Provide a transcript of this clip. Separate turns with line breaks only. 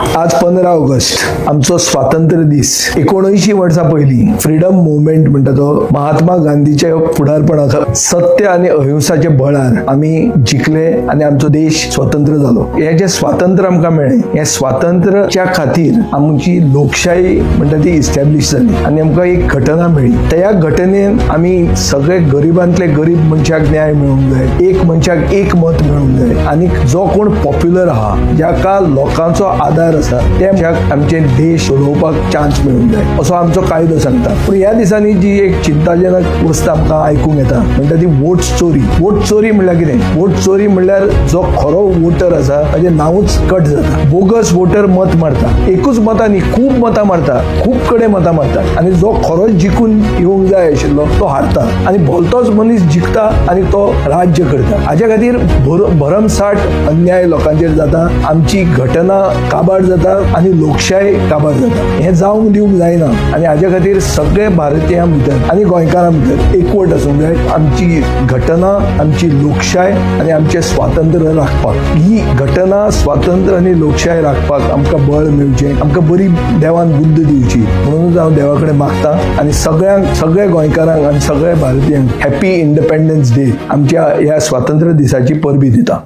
आज 15 ऑगस्ट आमचो स्वातंत्र्य दीस। 19 वर्सां पयलीं फ्रीडम मुवमेंट म्हणटा तो महात्मा गांधीच्या फुडारपणाखाल सत्य आणि अहिंसाचे बळार आम्ही जिखले आणि आमचो देश स्वतंत्र जालो। हे जे स्वातंत्र्य आमकां मेळ्ळें, हे स्वातंत्र्याच्या खातीर आमची लोकशाही म्हणटा ती इस्टॅब्लिश जाली आणि आमकां एक घटना मेळ्ळी। त्या घटनेन आमी सगळे गरिबांतले गरीब मनशाक न्याय मेळूंक जाय, एक मनशाक एक मत मेळूंक जाय आणि जो कोण पॉप्युलर आहा, ज्याका लोकांचो आधार आसा, त्या मनशाक आमचे देश सोडोवपाक चान्स मेळूंक जाय असो आमचो कायदो सांगता। पण ह्या दिसांनी जी एक चिंताजनक वस्त आमकां आयकूंक येता म्हणटा ती वोट चोरी। वोट चोरी म्हणल्यार कितें? वोट चोरी म्हणल्यार जो खरो वोटर आसा ताजे नांवच कट जाता। बोगस वोटर मत मारता, एकूच मतां न्ही, खूब मतां मारता, खूब कडेन मतां मारता आणि जो खरोच जिखून येवंक जाय आशिल्लो तो हारता आणि भलतोच मनीस जिखता आणि तो राज्य करता। हाच्या खातीर भरमसाट अन्याय लोकांचेर जाता, आमची घटना काबार जाता आणि लोकशाय काबार जाता। हे जावंक दिवंक जायना आणि हाच्या खातीर सगळे भारतीयां भितर आणि गोंयकारां भितर एकवट आसूंक जाय। आमची घटना, आमची लोकशाय आणि आमचे स्वातंत्र्य राखपाक, ही घटना, स्वातंत्र्य आणि लोकशाय राखपाक आमकां बळ मेळचें, आमकां बरी देवान बुद्ध दिवची म्हणून हांव देवा कडेन मागता आणि सगळ्या गोंयकारांक आणि सगळ्या भारतीयांक हॅपी इंडिपेंडन्स डे आमच्या ह्या स्वातंत्र्य दिसाची परबी दिता।